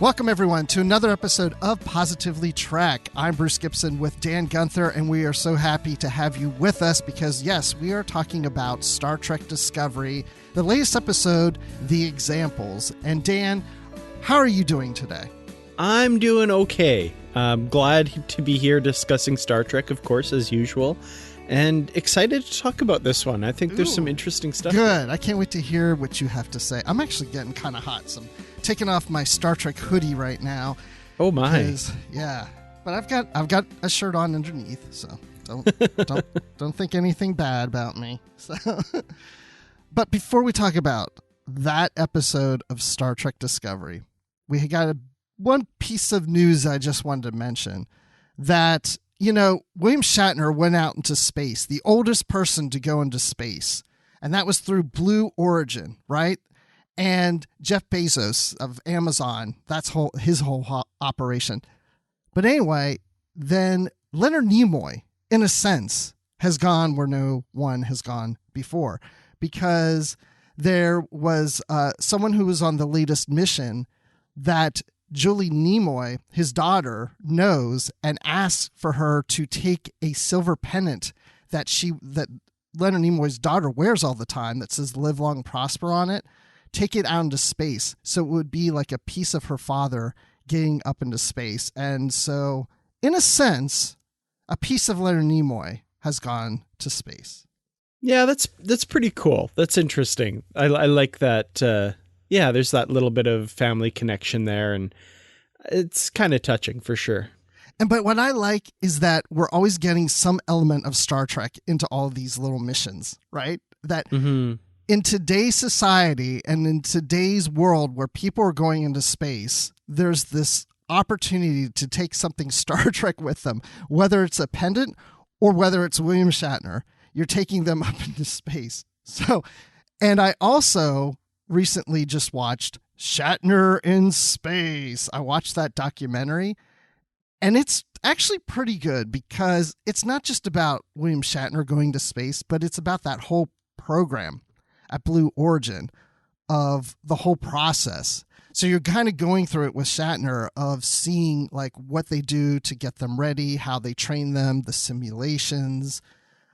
Welcome, everyone, to another episode of Positively Trek. I'm Bruce Gibson with Dan Gunther, and we are so happy to have you with us because, yes, we are talking about Star Trek Discovery, the latest episode, The Examples. And Dan, how are you doing today? I'm doing okay. I'm glad to be here discussing Star Trek, of course, as usual, and excited to talk about this one. I think there's some interesting stuff. Good. I can't wait to hear what you have to say. I'm actually getting kind of hot, so I'm taking off my Star Trek hoodie right now. Oh my! Because, yeah, but I've got a shirt on underneath, so don't think anything bad about me. So, but before we talk about that episode of Star Trek Discovery, we got one piece of news I just wanted to mention that, you know, William Shatner went out into space, the oldest person to go into space, and that was through Blue Origin, right? And Jeff Bezos of Amazon, that's his whole operation. But anyway, then Leonard Nimoy, in a sense, has gone where no one has gone before, because there was someone who was on the latest mission that Julie Nimoy, his daughter, knows and asks for her to take a silver pennant that Leonard Nimoy's daughter wears all the time that says "Live Long Prosper" on it. Take it out into space. So it would be like a piece of her father getting up into space. And so, in a sense, a piece of Leonard Nimoy has gone to space. Yeah, that's pretty cool. That's interesting. I like that. Yeah, there's that little bit of family connection there, and it's kind of touching for sure. But what I like is that we're always getting some element of Star Trek into all these little missions, right? That in today's society and in today's world where people are going into space, there's this opportunity to take something Star Trek with them, whether it's a pendant or whether it's William Shatner. You're taking them up into space. So, and I also recently just watched Shatner in Space. I watched that documentary, and it's actually pretty good because it's not just about William Shatner going to space, but it's about that whole program at Blue Origin of the whole process. So you're kind of going through it with Shatner of seeing like what they do to get them ready, how they train them, the simulations.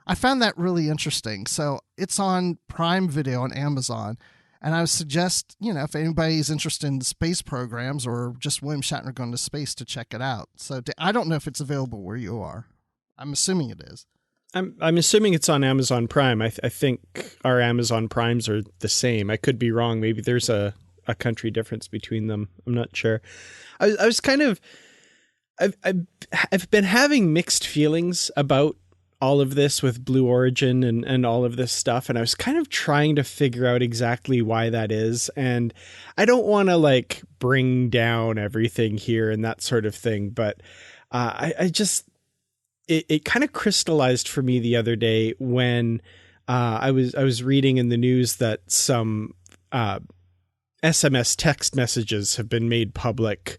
I found that really interesting. So it's on Prime Video on Amazon. And I would suggest, you know, if anybody's interested in space programs or just William Shatner going to space, to check it out. So I don't know if it's available where you are. I'm assuming it is. I'm assuming it's on Amazon Prime. I think our Amazon Primes are the same. I could be wrong. Maybe there's a country difference between them. I'm not sure. I was kind of... I've been having mixed feelings about all of this with Blue Origin and all of this stuff. And I was kind of trying to figure out exactly why that is. And I don't want to like bring down everything here and that sort of thing. But I just, it kind of crystallized for me the other day when I was reading in the news that some SMS text messages have been made public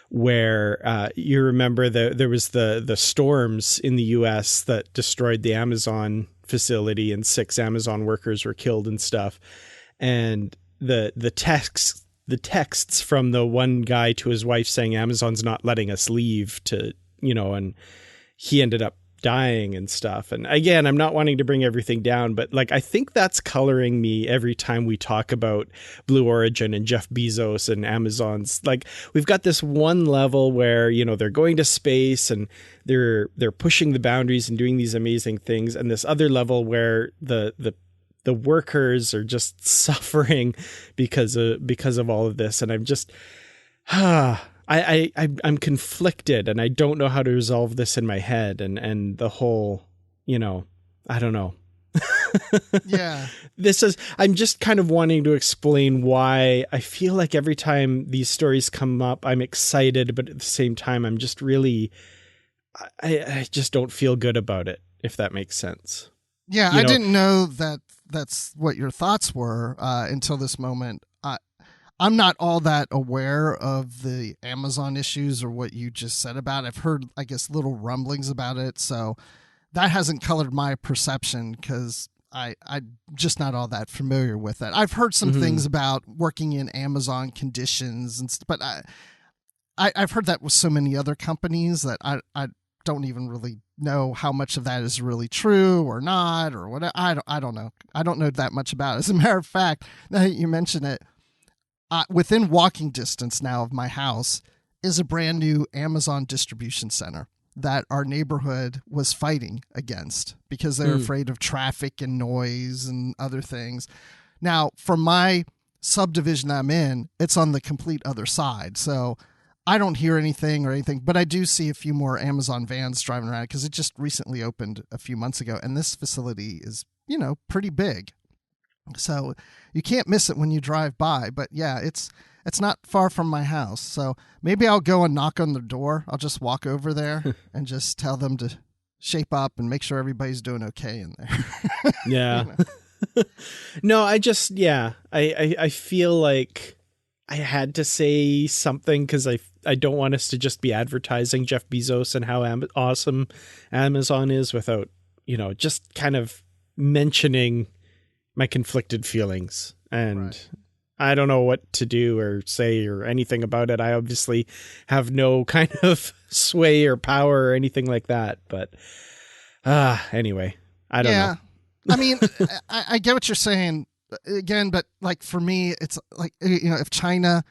where you remember there was the storms in the U.S. that destroyed the Amazon facility and 6 Amazon workers were killed and stuff. And the texts from the one guy to his wife saying Amazon's not letting us leave to, you know, and he ended up dying and stuff. And again, I'm not wanting to bring everything down, but like, I think that's coloring me every time we talk about Blue Origin and Jeff Bezos and Amazon's. Like, we've got this one level where, you know, they're going to space and they're pushing the boundaries and doing these amazing things. And this other level where the workers are just suffering because of all of this. And I'm just, I'm conflicted and I don't know how to resolve this in my head and the whole, you know, I don't know. Yeah. I'm just kind of wanting to explain why I feel like every time these stories come up, I'm excited, but at the same time, I'm just really, I just don't feel good about it, if that makes sense. Yeah. I didn't know that that's what your thoughts were until this moment. I'm not all that aware of the Amazon issues or what you just said about it. I've heard, I guess, little rumblings about it. So that hasn't colored my perception because I'm just not all that familiar with it. I've heard some things about working in Amazon conditions, but I've heard that with so many other companies that I don't even really know how much of that is really true or not or what. I don't know. I don't know that much about it. As a matter of fact, now that you mention it, within walking distance now of my house is a brand new Amazon distribution center that our neighborhood was fighting against because they're afraid of traffic and noise and other things. Now, from my subdivision I'm in, it's on the complete other side. So I don't hear anything or anything, but I do see a few more Amazon vans driving around because it just recently opened a few months ago. And this facility is, pretty big. So you can't miss it when you drive by. But yeah, it's not far from my house. So maybe I'll go and knock on the door. I'll just walk over there and just tell them to shape up and make sure everybody's doing okay in there. Yeah. No, I feel like I had to say something because I don't want us to just be advertising Jeff Bezos and how awesome Amazon is without, just kind of mentioning my conflicted feelings. And right. I don't know what to do or say or anything about it. I obviously have no kind of sway or power or anything like that. But anyway, I don't know. I mean, I get what you're saying again, but like for me, it's like, if China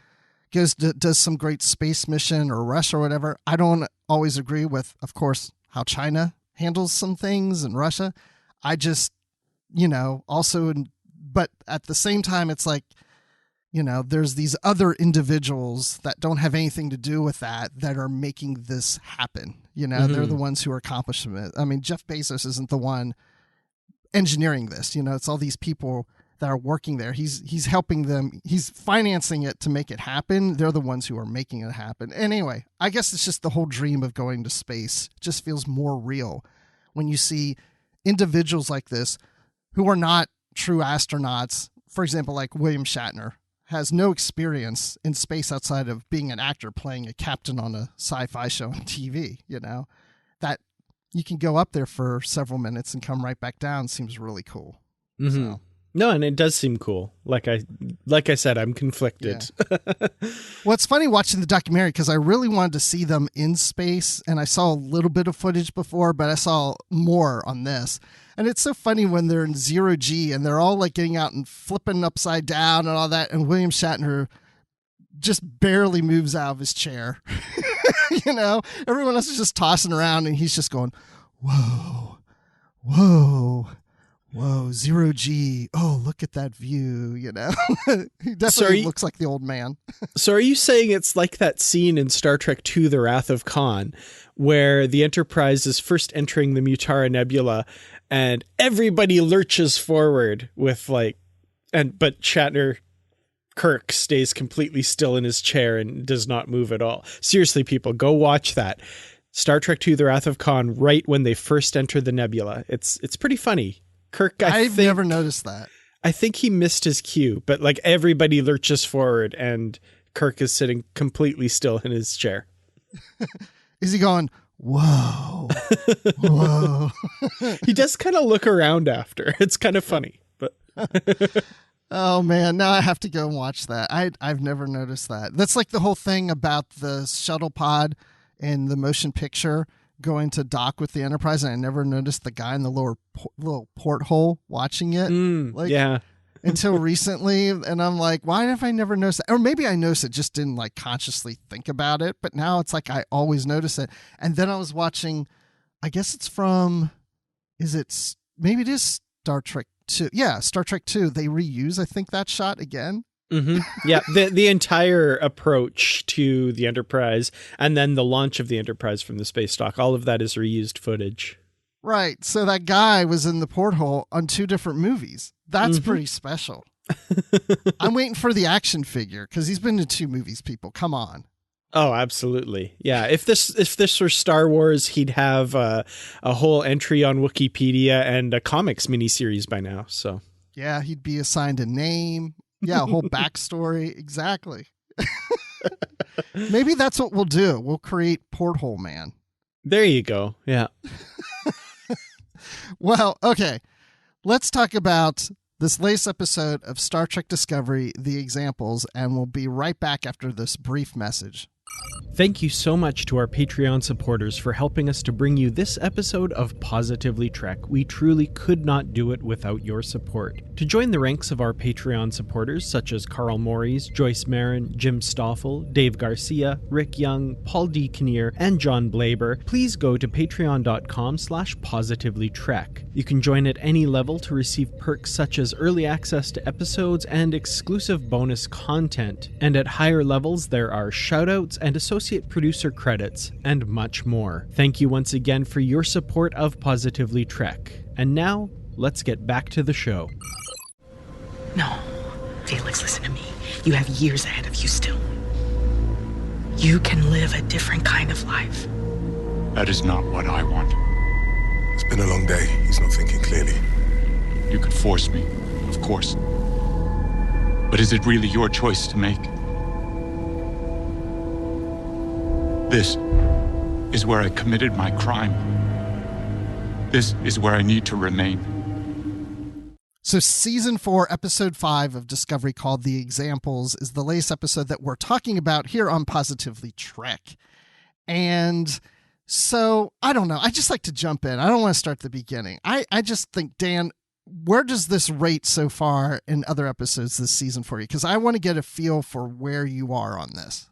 does some great space mission or Russia or whatever, I don't always agree with, of course, how China handles some things and Russia. I just, also, but at the same time, it's like, there's these other individuals that don't have anything to do with that are making this happen. They're the ones who are accomplishing it. I mean, Jeff Bezos isn't the one engineering this. It's all these people that are working there. He's helping them. He's financing it to make it happen. They're the ones who are making it happen. Anyway, I guess it's just the whole dream of going to space just feels more real when you see individuals like this who are not true astronauts. For example, like William Shatner has no experience in space outside of being an actor playing a captain on a sci-fi show on TV, that you can go up there for several minutes and come right back down seems really cool. Mm-hmm. So. No, and it does seem cool. Like I said, I'm conflicted. Yeah. Well, it's funny watching the documentary because I really wanted to see them in space, and I saw a little bit of footage before, but I saw more on this. And it's so funny when they're in zero G and they're all like getting out and flipping upside down and all that, and William Shatner just barely moves out of his chair. Everyone else is just tossing around and he's just going, whoa, whoa. Whoa, zero G. Oh, look at that view, He definitely looks like the old man. So are you saying it's like that scene in Star Trek II, The Wrath of Khan, where the Enterprise is first entering the Mutara Nebula and everybody lurches forward with but Shatner Kirk stays completely still in his chair and does not move at all. Seriously, people, go watch that. Star Trek II, The Wrath of Khan, right when they first enter the nebula. It's pretty funny. Kirk, I've never noticed that. I think he missed his cue, but everybody lurches forward and Kirk is sitting completely still in his chair. Is he going, whoa, whoa? He does kind of look around after. It's kind of funny, but. Oh man, now I have to go and watch that. I've never noticed that. That's like the whole thing about the shuttle pod in the motion picture going to dock with the Enterprise, and I never noticed the guy in the little porthole watching it. Yeah. Until recently, and I'm like, why have I never noticed that? Or maybe I noticed it, just didn't consciously think about it, but now it's like I always notice it. And then I was watching, I guess it's from, maybe it is Star Trek 2. Yeah, Star Trek 2. They reuse, I think, that shot again. Mm-hmm. Yeah, the entire approach to the Enterprise and then the launch of the Enterprise from the space dock, all of that is reused footage. Right. So that guy was in the porthole on 2 different movies. That's pretty special. I'm waiting for the action figure because he's been in 2 movies, people. Come on. Oh, absolutely. Yeah. If this were Star Wars, he'd have a whole entry on Wikipedia and a comics miniseries by now. So yeah, he'd be assigned a name. Yeah, a whole backstory. Exactly. Maybe that's what we'll do. We'll create Porthole Man. There you go. Yeah. Well, okay. Let's talk about this latest episode of Star Trek Discovery, The Examples, and we'll be right back after this brief message. Thank you so much to our Patreon supporters for helping us to bring you this episode of Positively Trek. We truly could not do it without your support. To join the ranks of our Patreon supporters, such as Carl Morris, Joyce Marin, Jim Stoffel, Dave Garcia, Rick Young, Paul D. Kinnear, and John Blaber, please go to patreon.com/positivelytrek. You can join at any level to receive perks such as early access to episodes and exclusive bonus content. And at higher levels, there are shoutouts and associate producer credits, and much more. Thank you once again for your support of Positively Trek. And now, let's get back to the show. No, Felix, listen to me. You have years ahead of you still. You can live a different kind of life. That is not what I want. It's been a long day. He's not thinking clearly. You could force me, of course. But is it really your choice to make? This is where I committed my crime. This is where I need to remain. So season 4, episode 5 of Discovery, called The Examples, is the latest episode that we're talking about here on Positively Trek. And so, I don't know. I just like to jump in. I don't want to start at the beginning. I just think, Dan, where does this rate so far in other episodes this season for you? Because I want to get a feel for where you are on this.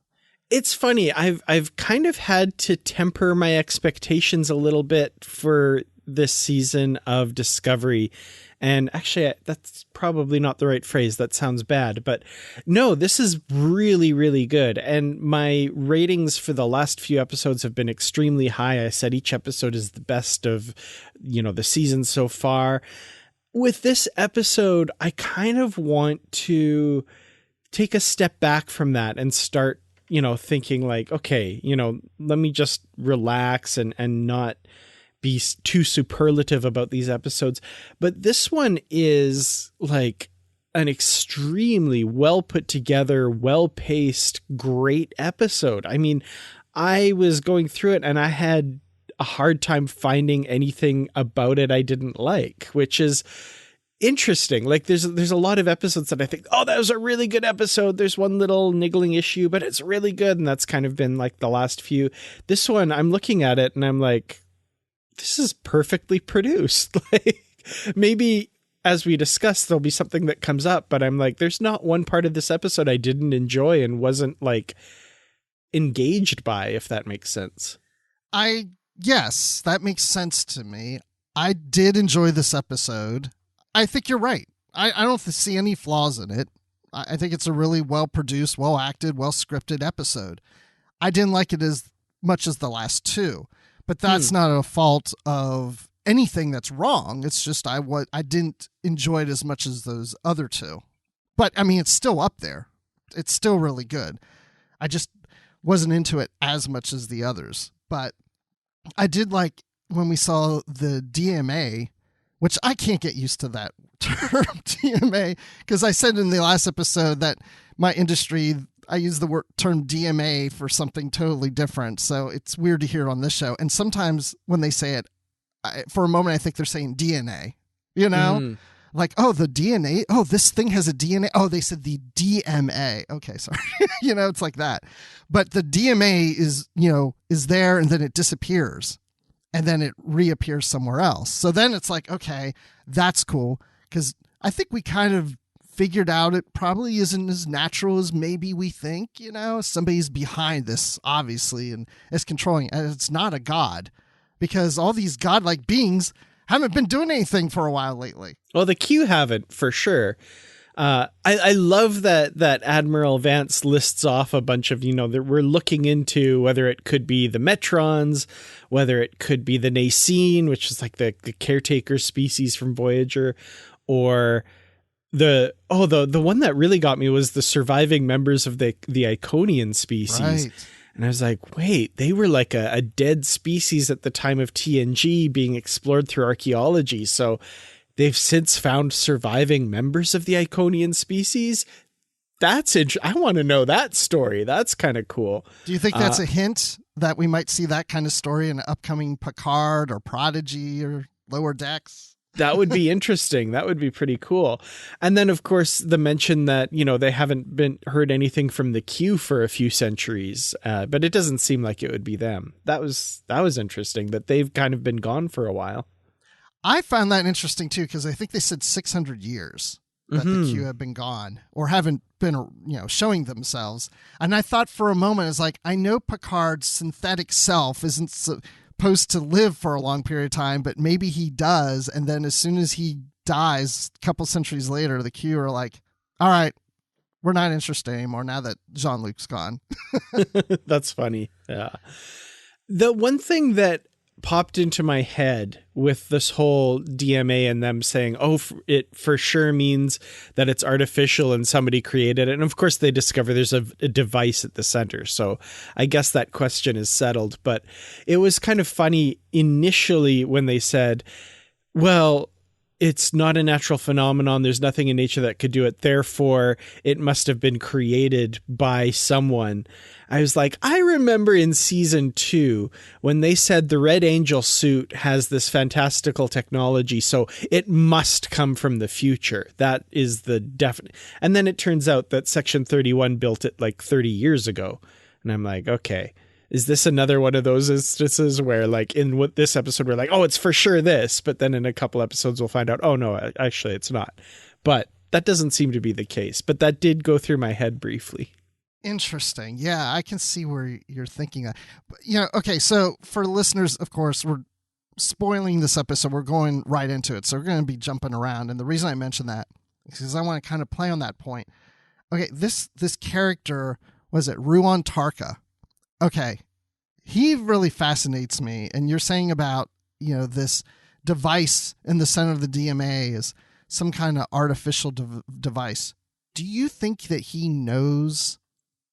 It's funny. I've kind of had to temper my expectations a little bit for this season of Discovery. And actually, that's probably not the right phrase. That sounds bad. But no, this is really, really good. And my ratings for the last few episodes have been extremely high. I said each episode is the best of, the season so far. With this episode, I kind of want to take a step back from that and start thinking like, okay, let me just relax and not be too superlative about these episodes. But this one is like an extremely well put together, well paced, great episode. I mean, I was going through it and I had a hard time finding anything about it I didn't like, which is interesting. Like there's a lot of episodes that I think, oh, that was a really good episode. There's one little niggling issue, but it's really good. And that's kind of been like the last few. This one, I'm looking at it and I'm like, this is perfectly produced. Like maybe as we discuss, there'll be something that comes up, but I'm like, there's not one part of this episode I didn't enjoy and wasn't like engaged by, if that makes sense. Yes, that makes sense to me. I did enjoy this episode. I think you're right. I don't see any flaws in it. I think it's a really well-produced, well-acted, well-scripted episode. I didn't like it as much as the last two, but that's not a fault of anything that's wrong. It's just I didn't enjoy it as much as those other two. But, I mean, it's still up there. It's still really good. I just wasn't into it as much as the others. But I did like when we saw the D.M.A., which I can't get used to that term, D.M.A., because I said in the last episode that my industry, I use the term D.M.A. for something totally different. So it's weird to hear on this show. And sometimes when they say it, for a moment, I think they're saying DNA, like, oh, the DNA. Oh, this thing has a DNA. Oh, they said the D.M.A. Okay, sorry. It's like that. But the D.M.A. is there and then it disappears. And then it reappears somewhere else. So then it's like, okay, that's cool. Because I think we kind of figured out it probably isn't as natural as maybe we think. Somebody's behind this, obviously, and is controlling. And it's not a god. Because all these godlike beings haven't been doing anything for a while lately. Well, the Q haven't, for sure. I love that Admiral Vance lists off a bunch of, that we're looking into whether it could be the Metrons, whether it could be the Nacine, which is like the caretaker species from Voyager, or the one that really got me was the surviving members of the Iconian species. Right. And I was like, wait, they were like a dead species at the time of TNG being explored through archaeology. So they've since found surviving members of the Iconian species. That's I want to know that story. That's kind of cool. Do you think that's a hint that we might see that kind of story in an upcoming Picard or Prodigy or Lower Decks? That would be interesting. That would be pretty cool. And then, of course, the mention that, they haven't heard anything from the Q for a few centuries, but it doesn't seem like it would be them. That was interesting that they've kind of been gone for a while. I found that interesting, too, because I think they said 600 years that the Q have been gone or haven't been, showing themselves. And I thought for a moment, it's like, I know Picard's synthetic self isn't supposed to live for a long period of time, but maybe he does. And then as soon as he dies, a couple centuries later, the Q are like, all right, we're not interested anymore now that Jean-Luc's gone. That's funny. Yeah. The one thing that popped into my head with this whole D.M.A. and them saying, it for sure means that it's artificial and somebody created it. And of course they discover there's a device at the center. So I guess that question is settled, but it was kind of funny initially when they said, well, it's not a natural phenomenon. There's nothing in nature that could do it. Therefore, it must have been created by someone. I was like, I remember in season 2 when they said the Red Angel suit has this fantastical technology, so it must come from the future. That is the definite. And then it turns out that Section 31 built it like 30 years ago. And I'm like, okay, is this another one of those instances where like in this episode we're like, oh, it's for sure this, but then in a couple episodes we'll find out, oh no, actually it's not. But that doesn't seem to be the case. But that did go through my head briefly. Interesting. Yeah, I can see where you're thinking that. Okay, so for listeners, of course, we're spoiling this episode. We're going right into it. So we're going to be jumping around. And the reason I mention that is because I want to kind of play on that point. Okay, this character, was it Ruon Tarka? Okay, he really fascinates me. And you're saying about, this device in the center of the D.M.A. is some kind of artificial device. Do you think that he knows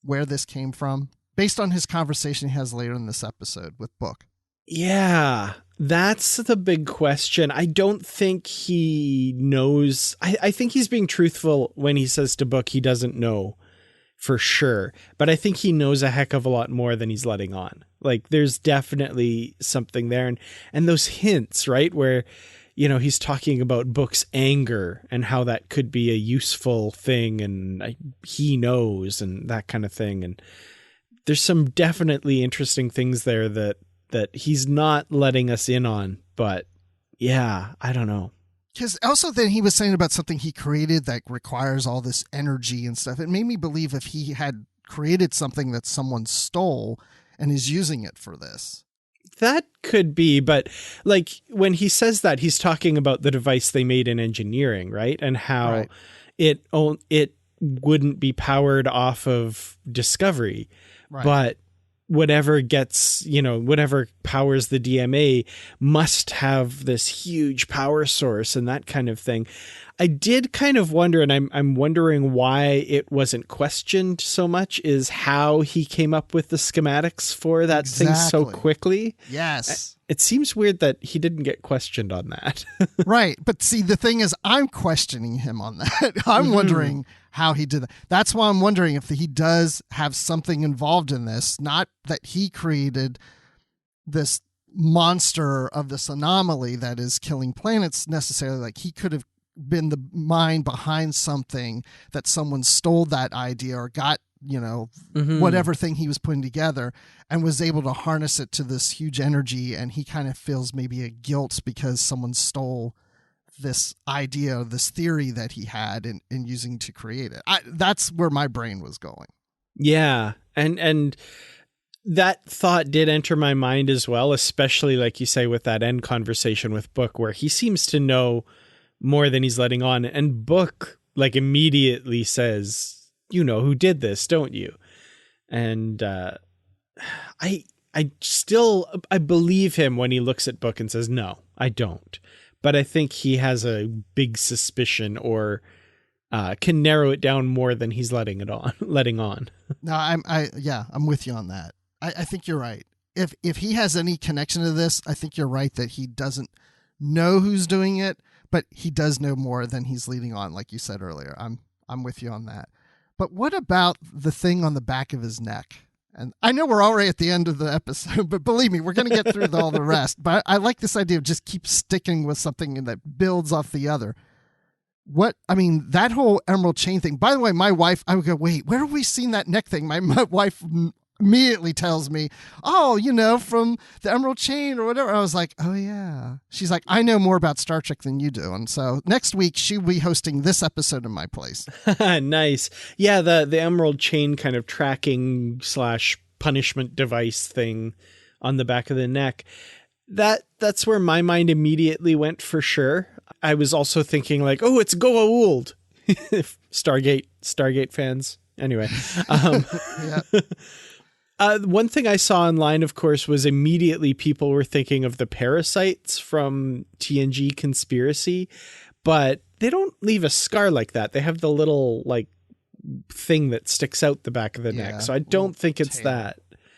where this came from based on his conversation he has later in this episode with Book? Yeah, that's the big question. I don't think he knows. I think he's being truthful when he says to Book he doesn't know for sure, but I think he knows a heck of a lot more than he's letting on. Like there's definitely something there. And those hints, right, where he's talking about Book's anger and how that could be a useful thing, and he knows, and that kind of thing. And there's some definitely interesting things there that he's not letting us in on. But yeah, I don't know. Because also then he was saying about something he created that requires all this energy and stuff. It made me believe if he had created something that someone stole and is using it for this. That could be, but like when he says that, he's talking about the device they made in engineering, right? And how it wouldn't be powered off of Discovery, but whatever gets, whatever powers the D.M.A. must have this huge power source and that kind of thing. I did kind of wonder, and I'm wondering why it wasn't questioned so much, is how he came up with the schematics for that thing so quickly. Yes. It seems weird that he didn't get questioned on that. Right. But see, the thing is, I'm questioning him on that. I'm wondering how he did that. That's why I'm wondering if he does have something involved in this, not that he created this monster of this anomaly that is killing planets necessarily. Like he could have been the mind behind something that someone stole that idea or got, whatever thing he was putting together and was able to harness it to this huge energy. And he kind of feels maybe a guilt because someone stole this idea, this theory that he had in using to create it. That's where my brain was going. Yeah. And that thought did enter my mind as well, especially like you say with that end conversation with Book, where he seems to know more than he's letting on. And Book like immediately says, you know who did this, don't you? And I believe him when he looks at Book and says, no, I don't. But I think he has a big suspicion or can narrow it down more than he's letting on. No, I'm with you on that. I think you're right. If he has any connection to this, I think you're right that he doesn't know who's doing it, but he does know more than he's leading on, like you said earlier. I'm with you on that. But what about the thing on the back of his neck? And I know we're already at the end of the episode, but believe me, we're going to get through all the rest. But I like this idea of just keep sticking with something that builds off the other. That whole emerald chain thing. By the way, my wife, I would go, wait, where have we seen that neck thing? My wife immediately tells me, oh, from the emerald chain or whatever. I was like, oh yeah. She's like, I know more about Star Trek than you do. And so next week she'll be hosting this episode in my place. Nice. Yeah. The emerald chain kind of tracking / punishment device thing on the back of the neck. That's where my mind immediately went for sure. I was also thinking like, oh, it's Goa'uld. Stargate fans. Anyway. Yeah. One thing I saw online, of course, was immediately people were thinking of the parasites from TNG Conspiracy, but they don't leave a scar like that. They have the little like thing that sticks out the back of the neck. So I don't think it's that.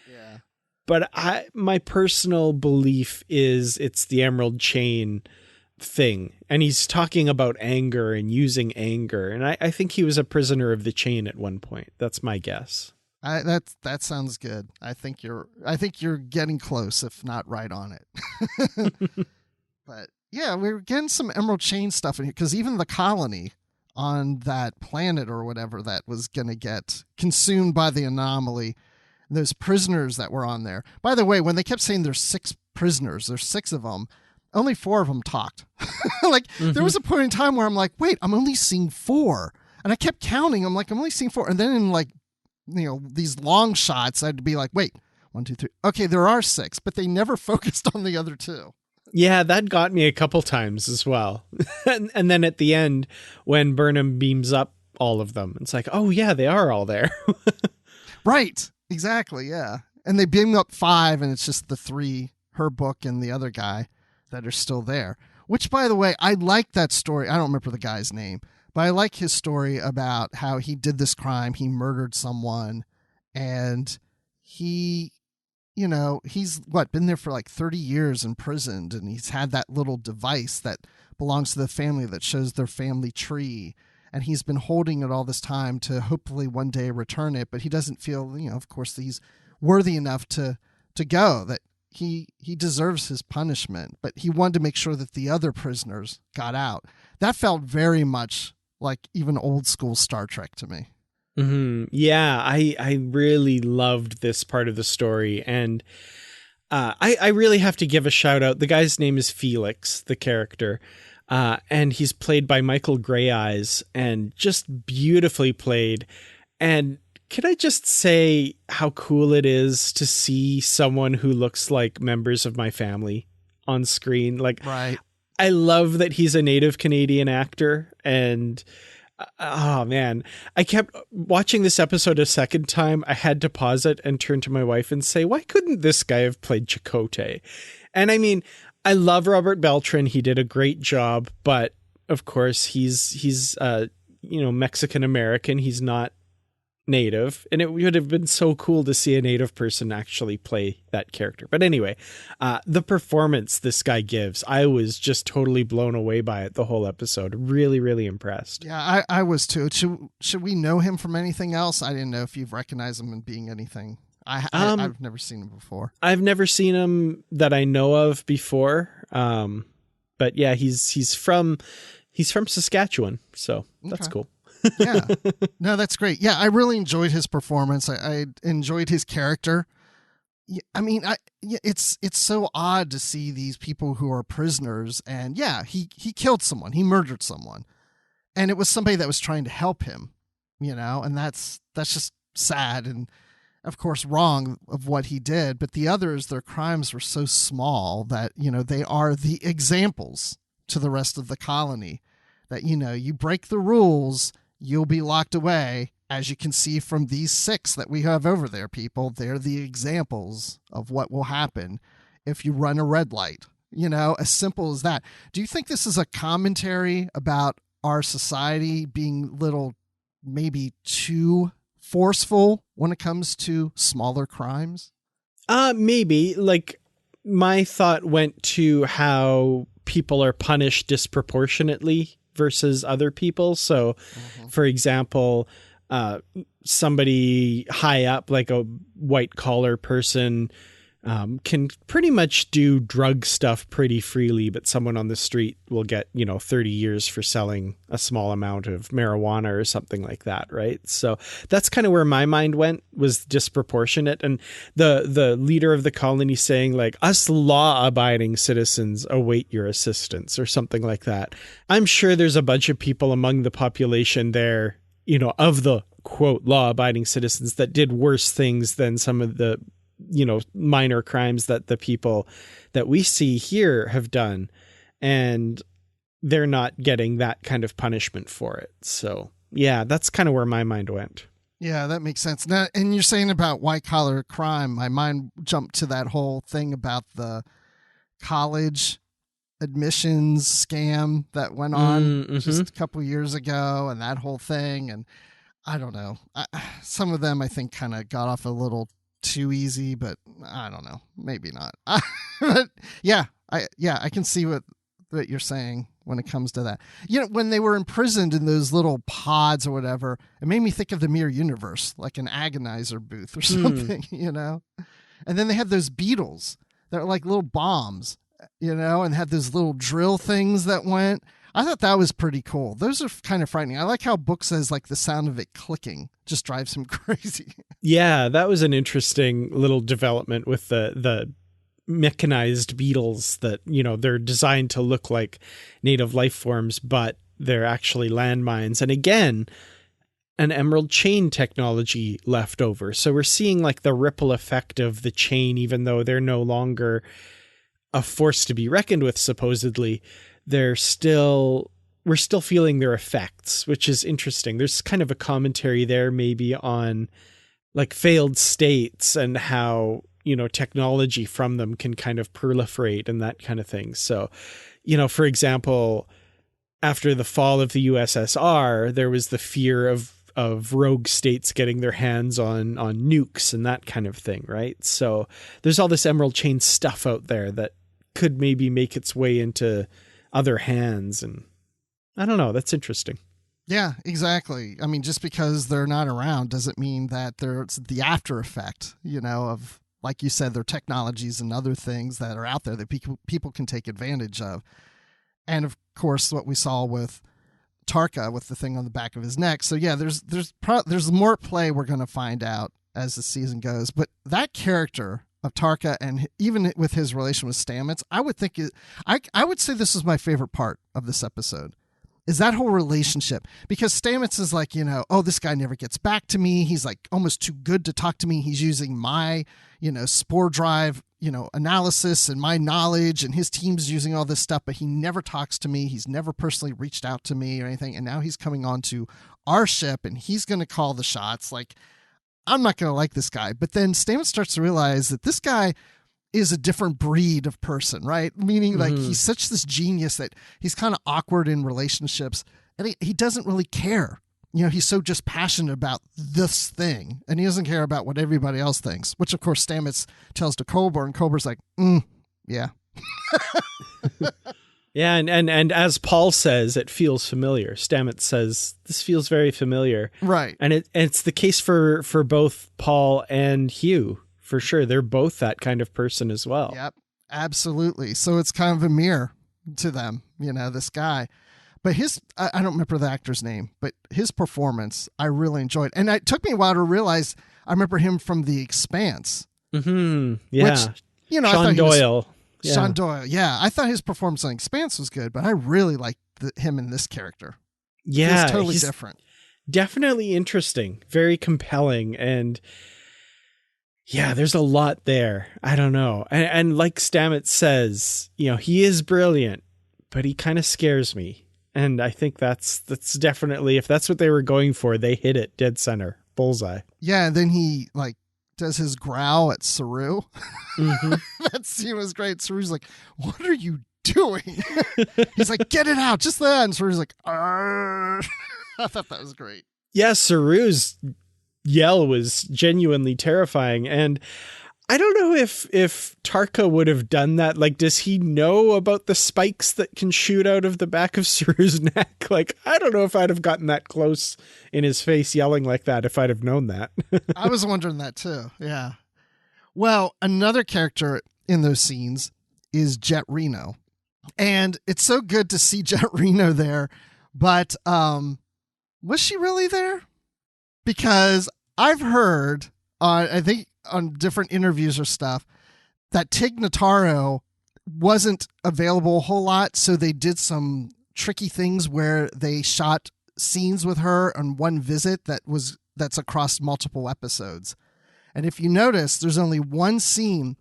Yeah. But my personal belief is it's the emerald chain thing. And he's talking about anger and using anger. And I think he was a prisoner of the chain at one point. That's my guess. That sounds good. I think you're getting close, if not right on it. But yeah, we're getting some emerald chain stuff in here because even the colony on that planet or whatever that was going to get consumed by the anomaly, those prisoners that were on there. By the way, when they kept saying there's 6 prisoners, there's 6 of them, only 4 of them talked. There was a point in time where I'm like, wait, I'm only seeing 4. And I kept counting. I'm like, I'm only seeing 4. And then in these long shots, I'd be like, wait, 1, 2, 3. Okay, there are 6, but they never focused on the other 2. Yeah, that got me a couple times as well. and then at the end, when Burnham beams up all of them, it's like, oh yeah, they are all there. Right. Exactly. Yeah. And they beam up 5 and it's just the 3, her book and the other guy that are still there, which by the way, I like that story. I don't remember the guy's name, but I like his story about how he did this crime. He murdered someone and he's been there for like 30 years imprisoned, and he's had that little device that belongs to the family that shows their family tree. And he's been holding it all this time to hopefully one day return it. But he doesn't feel, of course, that he's worthy enough to go, that he deserves his punishment. But he wanted to make sure that the other prisoners got out. That felt very much like even old school Star Trek to me. Mm-hmm. Yeah, I really loved this part of the story. And I really have to give a shout out. The guy's name is Felix, the character. And he's played by Michael Greyeyes, and just beautifully played. And can I just say how cool it is to see someone who looks like members of my family on screen? Like, right. I love that he's a native Canadian actor, and oh man, I kept watching this episode a second time. I had to pause it and turn to my wife and say, why couldn't this guy have played Chakotay? And I mean, I love Robert Beltran. He did a great job, but of course he's Mexican American. He's not native, and it would have been so cool to see a native person actually play that character. But anyway, the performance this guy gives, I was just totally blown away by it the whole episode. Really, really impressed. Yeah, I was too. Should we know him from anything else? I didn't know if you've recognized him in being anything. I've never seen him before. I've never seen him that I know of before. But yeah, he's from Saskatchewan, so that's cool. Yeah, no, that's great. Yeah, I really enjoyed his performance. I enjoyed his character. I mean, it's so odd to see these people who are prisoners, and yeah, he killed someone, he murdered someone, and it was somebody that was trying to help him, and that's just sad and of course wrong of what he did. But the others, their crimes were so small that they are the examples to the rest of the colony that you break the rules, you'll be locked away. As you can see from these 6 that we have over there, people, they're the examples of what will happen if you run a red light. As simple as that. Do you think this is a commentary about our society being maybe too forceful when it comes to smaller crimes? Maybe. Like, my thought went to how people are punished disproportionately versus other people. So, for example, somebody high up, like a white collar person, can pretty much do drug stuff pretty freely, but someone on the street will get, 30 years for selling a small amount of marijuana or something like that, right? So that's kind of where my mind went, was disproportionate. And the leader of the colony saying, like, us law-abiding citizens await your assistance, or something like that. I'm sure there's a bunch of people among the population there, of the, quote, law-abiding citizens that did worse things than some of the minor crimes that the people that we see here have done, and they're not getting that kind of punishment for it. So yeah, that's kind of where my mind went. Yeah, that makes sense. Now, and you're saying about white collar crime, my mind jumped to that whole thing about the college admissions scam that went on just a couple years ago, and that whole thing. And I don't know, some of them I think kind of got off a little too easy, but I don't know, maybe not. But I can see what you're saying when it comes to that. When they were imprisoned in those little pods or whatever, it made me think of the Mirror Universe, like an agonizer booth or something, And then they had those beetles that were like little bombs, and had those little drill things that went. I thought that was pretty cool. Those are kind of frightening. I like how Book says, like, the sound of it clicking just drives him crazy. Yeah, that was an interesting little development with the mechanized beetles that, they're designed to look like native life forms, but they're actually landmines. And again, an emerald chain technology left over. So we're seeing like the ripple effect of the chain, even though they're no longer a force to be reckoned with, supposedly. We're still feeling their effects, which is interesting. There's kind of a commentary there maybe on like failed states and how, technology from them can kind of proliferate and that kind of thing. So, for example, after the fall of the USSR, there was the fear of rogue states getting their hands on nukes and that kind of thing, right? So there's all this emerald chain stuff out there that could maybe make its way into other hands, and I don't know, that's interesting. Yeah, exactly. I mean, just because they're not around doesn't mean that there's the after effect, of, like you said, their technologies and other things that are out there that people can take advantage of. And of course, what we saw with Tarka with the thing on the back of his neck. So yeah, there's more play we're going to find out as the season goes. But that character of Tarka, and even with his relation with Stamets, I would say this is my favorite part of this episode, is that whole relationship. Because Stamets is like, this guy never gets back to me. He's like almost too good to talk to me. He's using my, spore drive, analysis and my knowledge, and his team's using all this stuff, but he never talks to me. He's never personally reached out to me or anything. And now he's coming onto our ship and he's going to call the shots. Like, I'm not going to like this guy. But then Stamets starts to realize that this guy is a different breed of person, right? Meaning like he's such this genius that he's kind of awkward in relationships, and he doesn't really care. He's so just passionate about this thing, and he doesn't care about what everybody else thinks, which of course Stamets tells to Culber, and Culber's like, yeah. Yeah, and as Paul says, it feels familiar. Stamets says, this feels very familiar. Right. And it's the case for both Paul and Hugh, for sure. They're both that kind of person as well. Yep, absolutely. So it's kind of a mirror to them, this guy. But I don't remember the actor's name, but his performance I really enjoyed. And it took me a while to realize I remember him from The Expanse. Mm-hmm. Yeah. Which, Sean Doyle. Yeah. Sean Doyle, yeah. I thought his performance on Expanse was good, but I really liked him in this character. Yeah. He's totally different. Definitely interesting. Very compelling. And yeah, there's a lot there. I don't know. And like Stamets says, he is brilliant, but he kind of scares me. And I think that's definitely, if that's what they were going for, they hit it dead center. Bullseye. Yeah, and then he does his growl at Saru. Mm-hmm. That scene was great. Saru's like, what are you doing? He's like, get it out, just that. And Saru's like, argh. I thought that was great. Yeah, Saru's yell was genuinely terrifying. And I don't know if Tarka would have done that. Like, does he know about the spikes that can shoot out of the back of Saru's neck? Like, I don't know if I'd have gotten that close in his face yelling like that if I'd have known that. I was wondering that too. Yeah. Well, another character in those scenes is Jett Reno. And it's so good to see Jett Reno there. But was she really there? Because I've heard, I think on different interviews or stuff, that Tig Notaro wasn't available a whole lot. So they did some tricky things where they shot scenes with her on one visit that's across multiple episodes. And if you notice, there's only one scene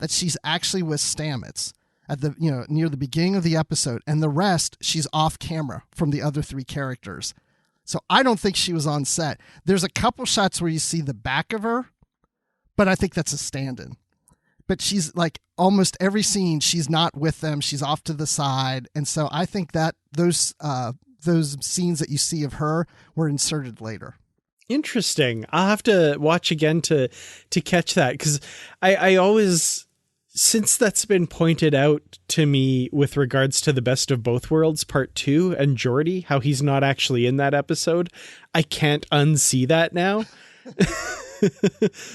that she's actually with Stamets at the, near the beginning of the episode, and the rest she's off camera from the other three characters. So I don't think she was on set. There's a couple shots where you see the back of her, but I think that's a stand-in. But she's like almost every scene, she's not with them. She's off to the side. And so I think that those scenes that you see of her were inserted later. Interesting. I'll have to watch again to catch that, because I always, since that's been pointed out to me with regards to the Best of Both Worlds Part 2 and Geordi, how he's not actually in that episode, I can't unsee that now.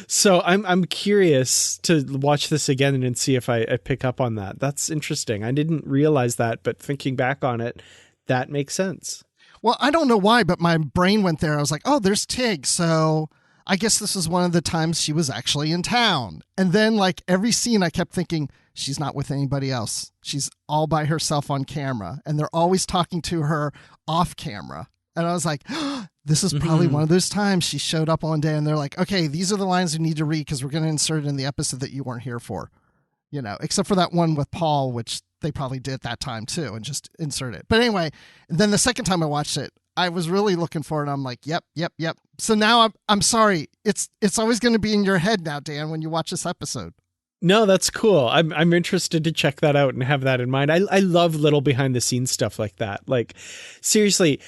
So I'm curious to watch this again and see if I pick up on that. That's interesting. I didn't realize that, but thinking back on it, that makes sense. Well, I don't know why, but my brain went there. I was like, oh, there's Tig. So I guess this was one of the times she was actually in town. And then like every scene I kept thinking, she's not with anybody else. She's all by herself on camera. And they're always talking to her off camera. And I was like, oh, this is probably one of those times she showed up one day and they're like, okay, these are the lines you need to read because we're going to insert it in the episode that you weren't here for. Except for that one with Paul, which they probably did at that time too, and just insert it. But anyway, then the second time I watched it, I was really looking for it. And I'm like, yep. So now I'm sorry. It's always going to be in your head now, Dan, when you watch this episode. No, that's cool. I'm interested to check that out and have that in mind. I love little behind the scenes stuff like that. Like, seriously,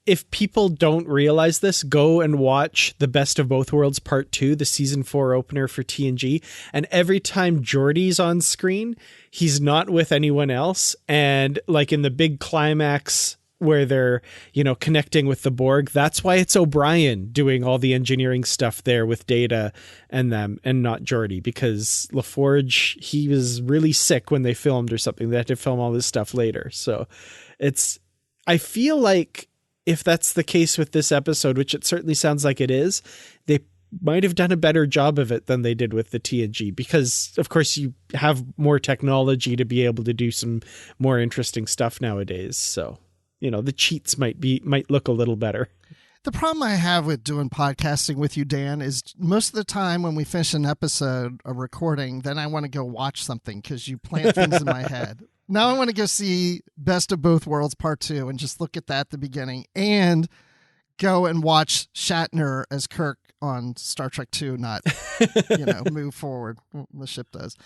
if people don't realize this, go and watch the Best of Both Worlds Part 2, the season 4 opener for TNG. And every time Geordi's on screen, he's not with anyone else. And like in the big climax where they're, connecting with the Borg, that's why it's O'Brien doing all the engineering stuff there with Data and them, and not Geordi, because LaForge, he was really sick when they filmed or something. They had to film all this stuff later. So I feel like if that's the case with this episode, which it certainly sounds like it is, they might have done a better job of it than they did with the TNG, because of course you have more technology to be able to do some more interesting stuff nowadays. So, the cheats might look a little better. The problem I have with doing podcasting with you, Dan, is most of the time when we finish an episode of recording, then I want to go watch something because you plant things in my head. Now I want to go see Best of Both Worlds Part 2 and just look at that at the beginning and go and watch Shatner as Kirk on Star Trek 2, not, move forward. The ship does.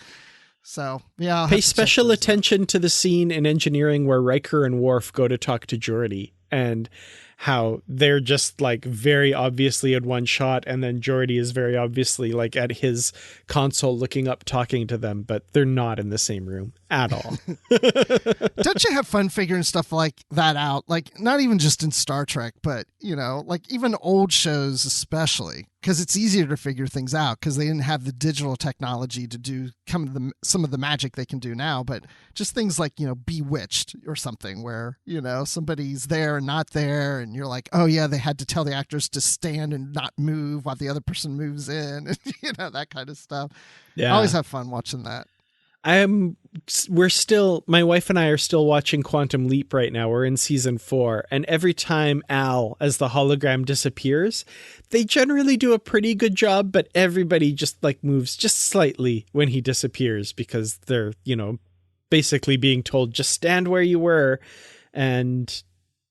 So, yeah. Pay special attention to the scene in Engineering where Riker and Worf go to talk to Geordi, and how they're just like very obviously in one shot, and then Geordi is very obviously like at his console looking up talking to them, but they're not in the same room at all. Don't you have fun figuring stuff like that out? Like, not even just in Star Trek, but like even old shows especially, because it's easier to figure things out because they didn't have the digital technology to do some of the magic they can do now. But just things like, Bewitched or something where, somebody's there and not there, and you're like, oh yeah, they had to tell the actors to stand and not move while the other person moves in, and that kind of stuff. Yeah, I always have fun watching that. My wife and I are still watching Quantum Leap right now. We're in season 4, and every time Al, as the hologram, disappears, they generally do a pretty good job, but everybody just like moves just slightly when he disappears because they're, basically being told just stand where you were and,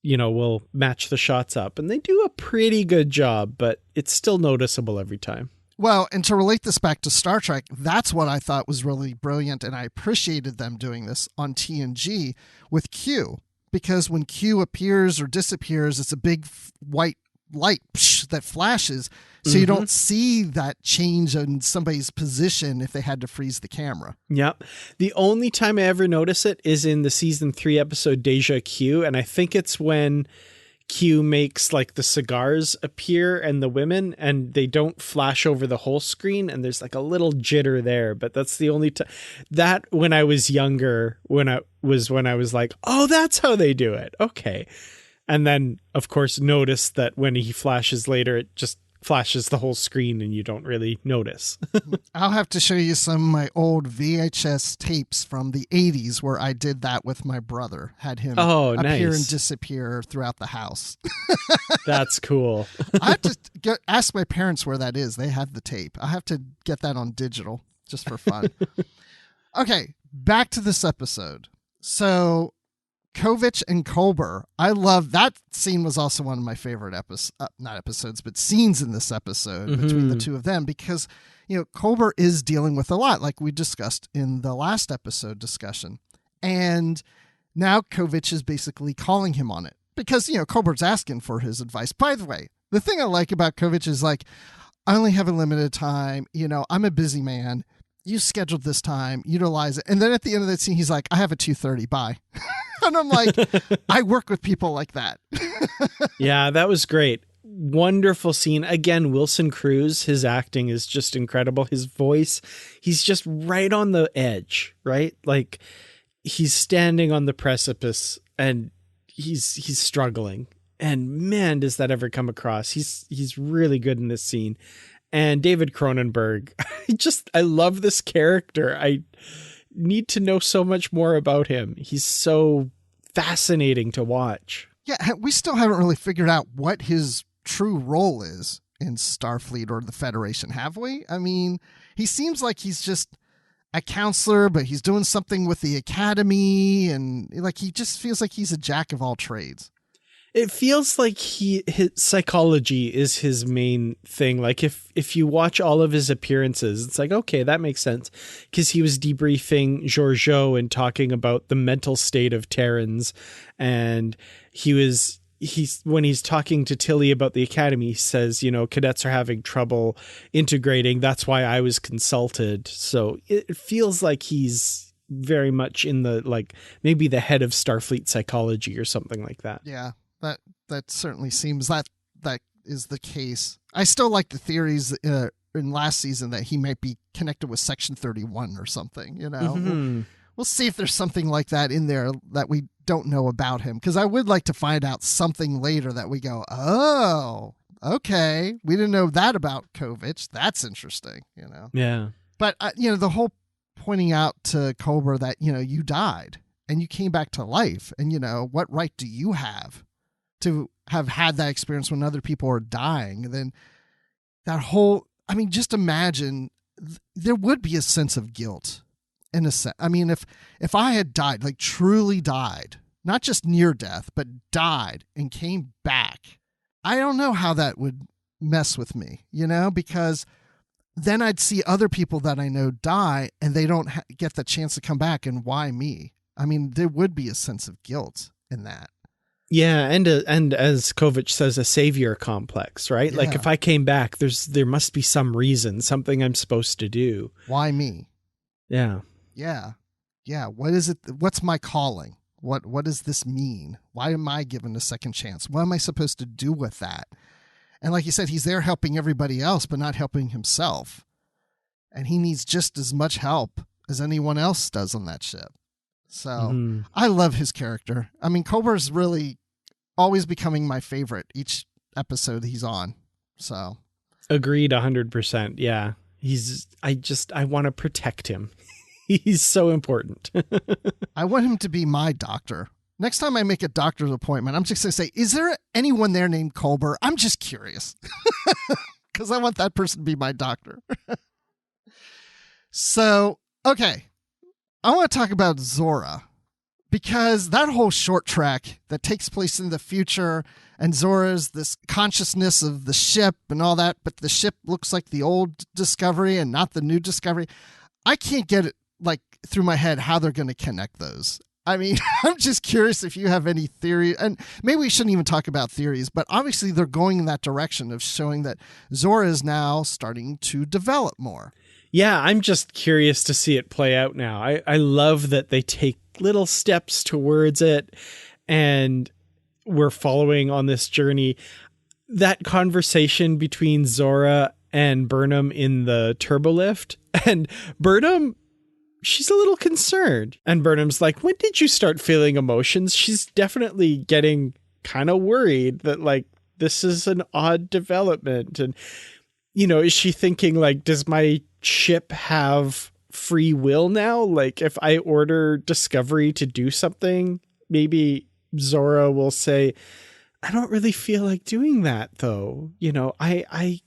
we'll match the shots up. And they do a pretty good job, but it's still noticeable every time. Well, and to relate this back to Star Trek, that's what I thought was really brilliant, and I appreciated them doing this on TNG with Q, because when Q appears or disappears, it's a big white light that flashes, So you don't see that change in somebody's position if they had to freeze the camera. Yep. The only time I ever notice it is in the season 3 episode Deja Q. And I think it's when Q makes like the cigars appear and the women, and they don't flash over the whole screen. And there's like a little jitter there, but that's the only time that when I was younger, when I was like, oh, that's how they do it. Okay. And then of course, notice that when he flashes later, it just flashes the whole screen and you don't really notice. I'll have to show you some of my old VHS tapes from the 80s where I did that with my brother. Had him appear and disappear throughout the house. That's cool. I have to ask my parents where that is. They have the tape. I have to get that on digital just for fun. Okay, back to this episode. So Kovich and Culber, I love that scene. Was also one of my favorite scenes in this episode between the two of them, because, you know, Culber is dealing with a lot, like we discussed in the last episode discussion. And now Kovich is basically calling him on it because, you know, Culber's asking for his advice. By the way, the thing I like about Kovich is like, I only have a limited time. You know, I'm a busy man. You scheduled this time, utilize it. And then at the end of that scene, he's like, I have a 2:30, bye. And I'm like, I work with people like that. Yeah, that was great. Wonderful scene. Again, Wilson Cruz, his acting is just incredible. His voice, he's just right on the edge, right? Like he's standing on the precipice and he's struggling. And man, does that ever come across. He's really good in this scene. And David Cronenberg, I love this character. I need to know so much more about him. He's so fascinating to watch. Yeah, we still haven't really figured out what his true role is in Starfleet or the Federation, have we? I mean, he seems like he's just a counselor, but he's doing something with the Academy, and like he just feels like he's a jack of all trades. It feels like his psychology is his main thing. Like if you watch all of his appearances, it's like, okay, that makes sense. Because he was debriefing Georgiou and talking about the mental state of Terrans. And when he's talking to Tilly about the Academy, he says, you know, cadets are having trouble integrating. That's why I was consulted. So it feels like he's very much in the, like, maybe the head of Starfleet psychology or something like that. Yeah. That certainly seems that is the case. I still like the theories in last season that he might be connected with Section 31 or something, you know. We'll see if there's something like that in there that we don't know about him, because I would like to find out something later that we go, oh, okay, we didn't know that about Kovich. That's interesting, you know. Yeah. But, you know, the whole pointing out to Culber that, you know, you died and you came back to life, and, you know, what right do you have to have had that experience when other people are dying? And then that whole, I mean, just imagine there would be a sense of guilt in a sense. I mean, if I had died, like truly died, not just near death, but died and came back, I don't know how that would mess with me, you know, because then I'd see other people that I know die and they don't get the chance to come back. And why me? I mean, there would be a sense of guilt in that. Yeah, and as Kovich says, a savior complex, right? Yeah. Like if I came back, there must be some reason, something I'm supposed to do. Why me? Yeah. Yeah. Yeah. What is it? What's my calling? What does this mean? Why am I given a second chance? What am I supposed to do with that? And like you said, he's there helping everybody else, but not helping himself. And he needs just as much help as anyone else does on that ship. So I love his character. I mean, Culber's really always becoming my favorite each episode he's on. So agreed 100%. Yeah. I want to protect him. He's so important. I want him to be my doctor. Next time I make a doctor's appointment, I'm just going to say, is there anyone there named Culber? I'm just curious because I want that person to be my doctor. So, okay. I want to talk about Zora, because that whole short track that takes place in the future, and Zora's this consciousness of the ship and all that, but the ship looks like the old Discovery and not the new Discovery. I can't get it like through my head how they're going to connect those. I mean, I'm just curious if you have any theory, and maybe we shouldn't even talk about theories, but obviously they're going in that direction of showing that Zora is now starting to develop more. Yeah, I'm just curious to see it play out now. I love that they take little steps towards it, and we're following on this journey. That conversation between Zora and Burnham in the turbolift, and Burnham, she's a little concerned. And Burnham's like, when did you start feeling emotions? She's definitely getting kind of worried that, like, this is an odd development. And, you know, is she thinking, like, does my ship have free will now? Like, if I order Discovery to do something, maybe Zora will say, I don't really feel like doing that, though. You know, I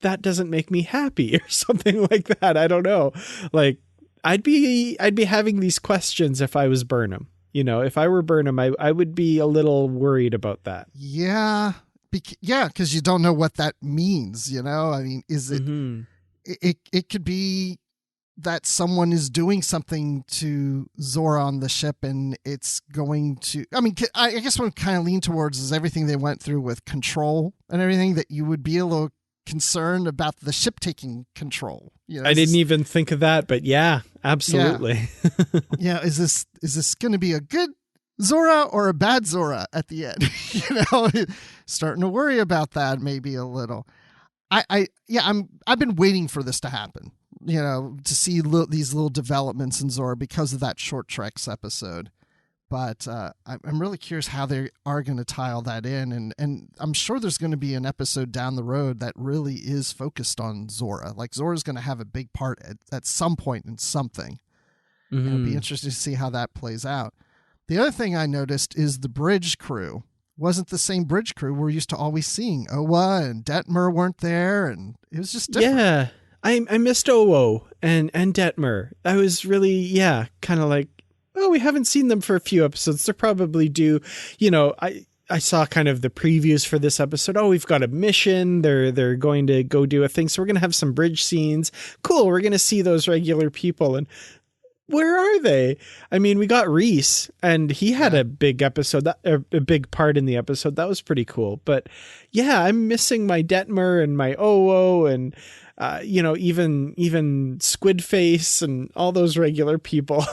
that doesn't make me happy, or something like that. I don't know. Like, I'd be having these questions if I was Burnham. You know, if I were Burnham, I would be a little worried about that. Yeah. Because you don't know what that means, you know? I mean, is it, it could be that someone is doing something to Zora on the ship, and it's going to, I mean, I guess what I'm kind of leaning towards is everything they went through with control and everything, that you would be a little concerned about the ship taking control. You know, I didn't even think of that, but yeah, absolutely. Yeah. Is this going to be a good Zora or a bad Zora at the end? You know, starting to worry about that maybe a little. I've been waiting for this to happen, you know, to see these little developments in Zora because of that Short Treks episode. But I'm really curious how they are going to tie all that in. And I'm sure there's going to be an episode down the road that really is focused on Zora. Like, Zora's going to have a big part at some point in something. Mm-hmm. It'll be interesting to see how that plays out. The other thing I noticed is the bridge crew wasn't the same bridge crew we're used to always seeing. Owa and Detmer weren't there, and it was just different. Yeah, I missed Owo and Detmer. I was really, kind of like, oh, we haven't seen them for a few episodes. They're probably due. You know, I saw kind of the previews for this episode. Oh, we've got a mission. They're going to go do a thing. So we're going to have some bridge scenes. Cool. We're going to see those regular people. And where are they? I mean, we got Reese, and he had a big episode, a big part in the episode. That was pretty cool. But yeah, I'm missing my Detmer and my Owo and, you know, even Squid Face and all those regular people.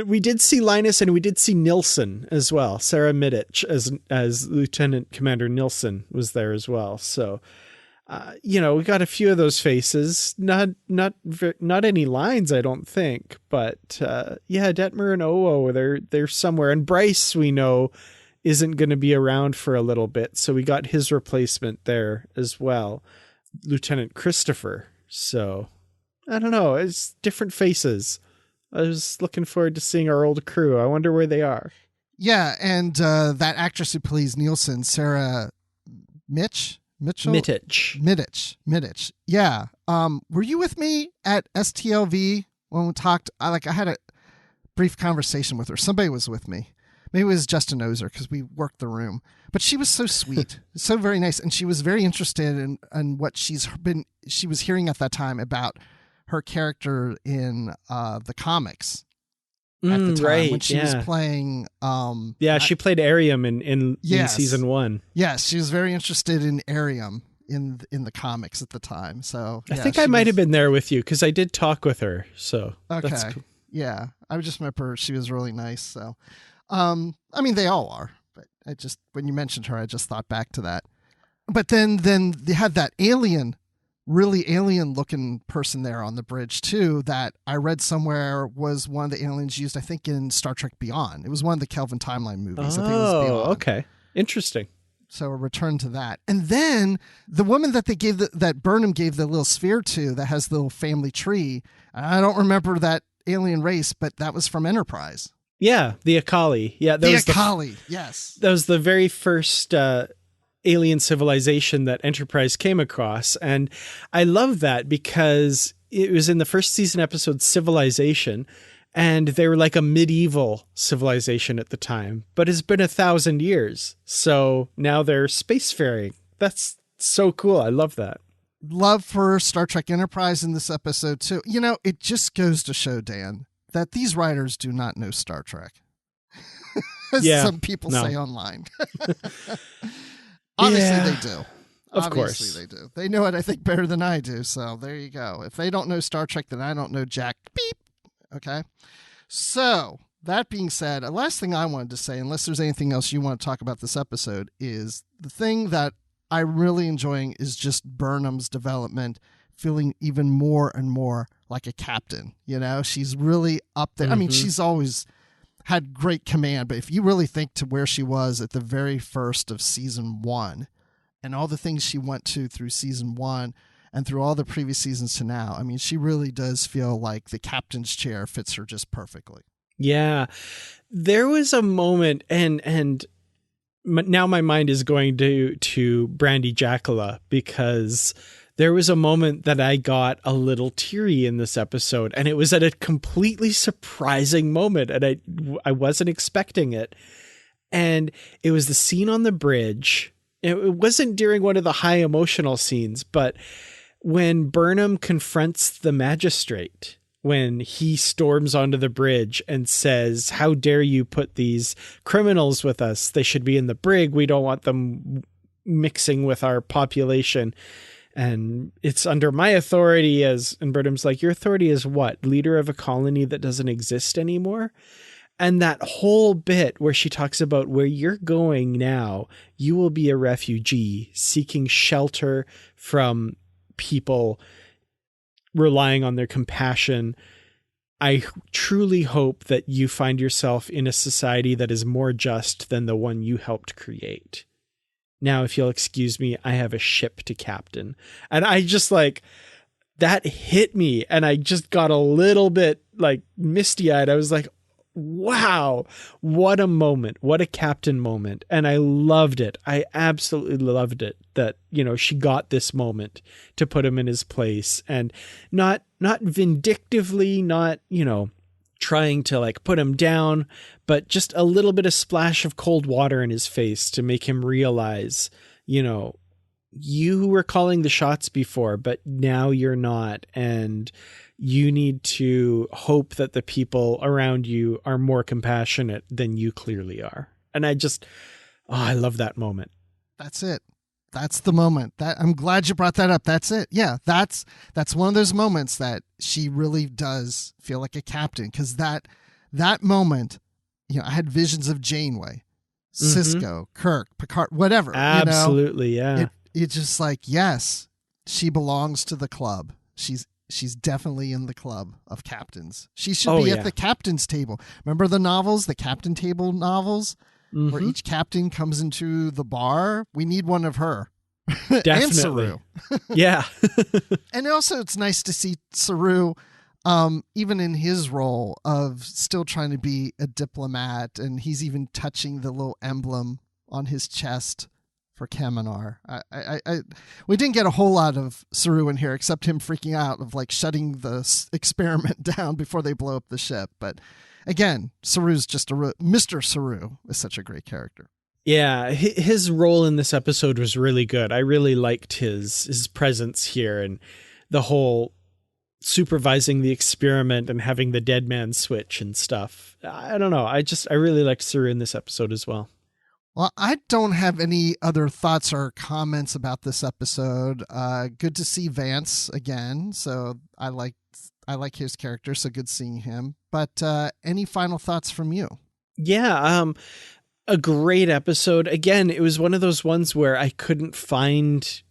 We did see Linus, and we did see Nilsson as well. Sarah Middich as Lieutenant Commander Nilsson was there as well. So, you know, we got a few of those faces, not any lines, I don't think, but, Detmer and Owo, they're somewhere. And Bryce, we know, isn't going to be around for a little bit. So we got his replacement there as well, Lieutenant Christopher. So I don't know. It's different faces. I was looking forward to seeing our old crew. I wonder where they are. Yeah. And, that actress who plays Nielsen, Sarah Middich. Yeah. Were you with me at STLV when we talked? I had a brief conversation with her. Somebody was with me. Maybe it was Justin Ozer, because we worked the room. But she was so sweet, so very nice, and she was very interested in what she was hearing at that time about her character in the comics. At the time, when she was playing. She played Arium in season 1. Yes, she was very interested in Arium in the comics at the time. So I think I might have been there with you, because I did talk with her. So okay, that's cool. Yeah, I just remember she was really nice. So, I mean, they all are, but when you mentioned her, I just thought back to that. But then they had that really alien looking person there on the bridge too, that I read somewhere was one of the aliens used, I think, in Star Trek Beyond. It was one of the Kelvin timeline movies. I think it was Beyond. Okay. Interesting. So a return to that. And then the woman that they gave that Burnham gave the little sphere to, that has the little family tree. I don't remember that alien race, but that was from Enterprise. Yeah, the Akaali. Yeah, Akaali. Yes. That was the very first alien civilization that Enterprise came across. And I love that, because it was in the first season episode Civilization, and they were like a medieval civilization at the time, but it's been 1,000 years. So now they're spacefaring. That's so cool. I love that. Love for Star Trek Enterprise in this episode too. You know, it just goes to show, Dan, that these writers do not know Star Trek. Yeah. some people No. say online. Obviously they do. Of Obviously course. they do. They know it, I think, better than I do. So there you go. If they don't know Star Trek, then I don't know Jack. Beep. Okay. So that being said, the last thing I wanted to say, unless there's anything else you want to talk about this episode, is the thing that I'm really enjoying is just Burnham's development, feeling even more and more like a captain. You know, she's really up there. I mean, she's always had great command, but if you really think to where she was at the very first of season 1 and all the things she went to through season 1 and through all the previous seasons to now, I mean, she really does feel like the captain's chair fits her just perfectly. Yeah. There was a moment, and now my mind is going to Brandy Jackala, because there was a moment that I got a little teary in this episode, and it was at a completely surprising moment, and I wasn't expecting it. And it was the scene on the bridge. It wasn't during one of the high emotional scenes, but when Burnham confronts the magistrate, when he storms onto the bridge and says, "How dare you put these criminals with us? They should be in the brig. We don't want them mixing with our population. And it's under my authority as," and Burnham's like, "Your authority is what? Leader of a colony that doesn't exist anymore?" And that whole bit where she talks about where you're going now, you will be a refugee seeking shelter from people relying on their compassion. I truly hope that you find yourself in a society that is more just than the one you helped create. Now, if you'll excuse me, I have a ship to captain. And I just like, that hit me. And I just got a little bit like misty eyed. I was like, wow, what a moment. What a captain moment. And I loved it. I absolutely loved it that, you know, she got this moment to put him in his place, and not vindictively, not, you know, trying to like put him down, but just a little bit of splash of cold water in his face to make him realize, you know, you were calling the shots before, but now you're not. And you need to hope that the people around you are more compassionate than you clearly are. And I love that moment. That's it. That's the moment. That I'm glad you brought that up. That's it. Yeah, that's one of those moments that she really does feel like a captain, because that moment, you know, I had visions of Janeway, Sisko, Kirk, Picard, whatever. Absolutely, you know? yeah. It's just like, yes, she belongs to the club. She's definitely in the club of captains. She should be at the captain's table. Remember the novels, the captain table novels, where each captain comes into the bar? We need one of her. Definitely. And Saru. Yeah. And also it's nice to see Saru, even in his role of still trying to be a diplomat, and he's even touching the little emblem on his chest for Kaminar. We didn't get a whole lot of Saru in here, except him freaking out of like shutting the experiment down before they blow up the ship. But again, Saru's just Mr. Saru is such a great character. Yeah, his role in this episode was really good. I really liked his presence here, and the whole supervising the experiment and having the dead man switch and stuff. I don't know. I really liked Saru in this episode as well. Well, I don't have any other thoughts or comments about this episode. Good to see Vance again. So I like his character. So good seeing him. But any final thoughts from you? Yeah. A great episode. Again, it was one of those ones where I couldn't find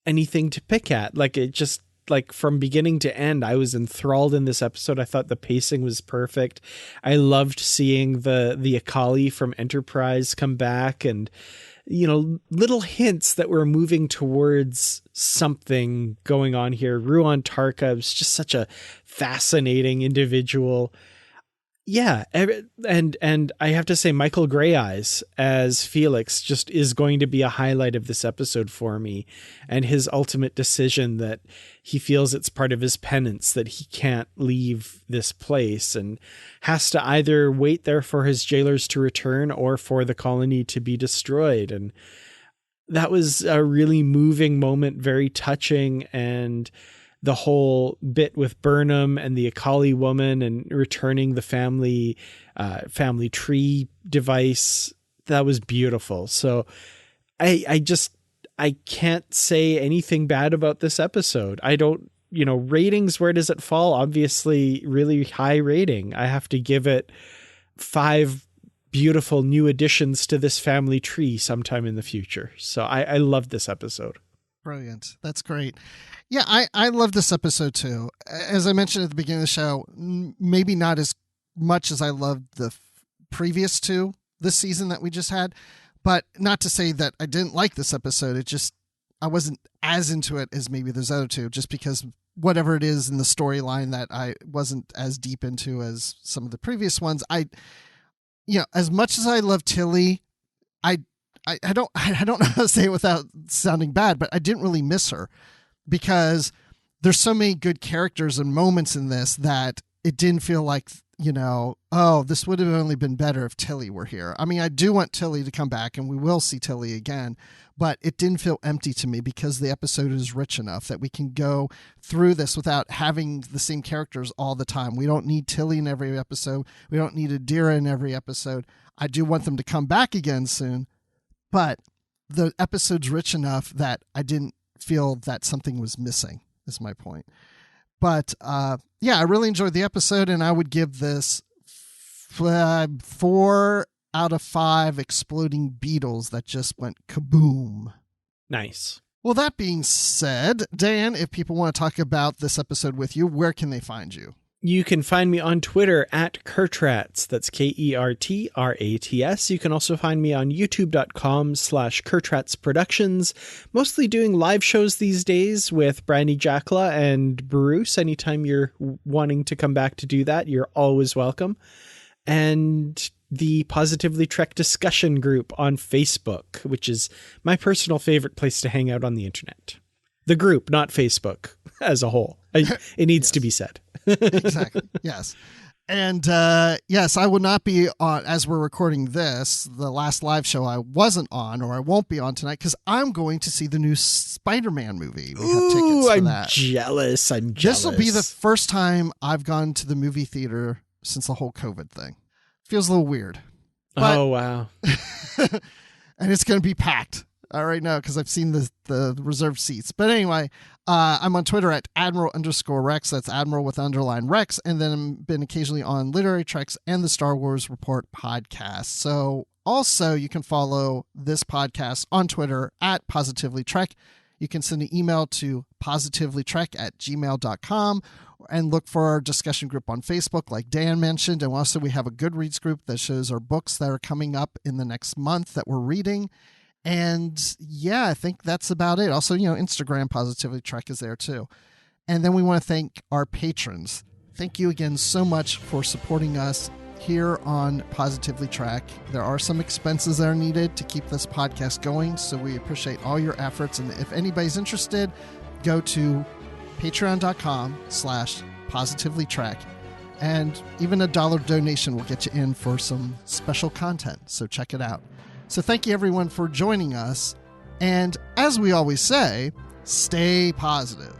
anything to pick at. Like, it just, like, from beginning to end, I was enthralled in this episode. I thought the pacing was perfect. I loved seeing the Akaali from Enterprise come back, and, you know, little hints that we're moving towards something going on here. Ruon Tarka was just such a fascinating individual. Yeah, and I have to say, Michael Greyeyes as Felix just is going to be a highlight of this episode for me, and his ultimate decision that he feels it's part of his penance that he can't leave this place and has to either wait there for his jailers to return or for the colony to be destroyed. And that was a really moving moment, very touching, and the whole bit with Burnham and the Akaali woman and returning the family tree device, that was beautiful. So I can't say anything bad about this episode. I don't, ratings, where does it fall? Obviously, really high rating. I have to give it 5 beautiful new additions to this family tree sometime in the future. So I love this episode. Brilliant. That's great. Yeah, I love this episode too. As I mentioned at the beginning of the show, maybe not as much as I loved the previous 2 this season that we just had, but not to say that I didn't like this episode. I wasn't as into it as maybe those other 2, just because whatever it is in the storyline that I wasn't as deep into as some of the previous ones. As much as I love Tilly, I don't know how to say it without sounding bad, but I didn't really miss her because there's so many good characters and moments in this that it didn't feel like, this would have only been better if Tilly were here. I mean, I do want Tilly to come back and we will see Tilly again, but it didn't feel empty to me because the episode is rich enough that we can go through this without having the same characters all the time. We don't need Tilly in every episode. We don't need Adira in every episode. I do want them to come back again soon, but the episode's rich enough that I didn't feel that something was missing, is my point. But I really enjoyed the episode, and I would give this 4 out of 5 exploding beetles that just went kaboom. Nice. Well, that being said, Dan, if people want to talk about this episode with you, where can they find you? You can find me on Twitter at Kurtrats. That's KERTRATS. You can also find me on youtube.com/Kurtrats Productions, mostly doing live shows these days with Brandy Jackla and Bruce. Anytime you're wanting to come back to do that, you're always welcome. And the Positively Trek discussion group on Facebook, which is my personal favorite place to hang out on the internet. The group, not Facebook as a whole. It needs to be said. Exactly. Yes. And yes, I will not be on, as we're recording this, the last live show I wasn't on, or I won't be on tonight, because I'm going to see the new Spider-Man movie. We have tickets for that. Jealous. I'm This jealous. will be the first time I've gone to the movie theater since the whole COVID thing. Feels a little weird. But, oh, wow. and it's going to be packed. All right, now, because I've seen the reserved seats. But anyway, I'm on Twitter at Admiral_Rex. That's Admiral with underline Rex. And then I've been occasionally on Literary Treks and the Star Wars Report podcast. So also you can follow this podcast on Twitter at Positively Trek. You can send an email to positivelytrek@gmail.com and look for our discussion group on Facebook, like Dan mentioned. And also we have a Goodreads group that shows our books that are coming up in the next month that we're reading. And yeah, I think that's about it. Also, Instagram Positively Trek is there too. And then we want to thank our patrons. Thank you again so much for supporting us here on Positively Trek. There are some expenses that are needed to keep this podcast going, so we appreciate all your efforts. And if anybody's interested, go to patreon.com/positivelytrek. And even a $1 donation will get you in for some special content. So check it out. So thank you, everyone, for joining us. And as we always say, stay positive.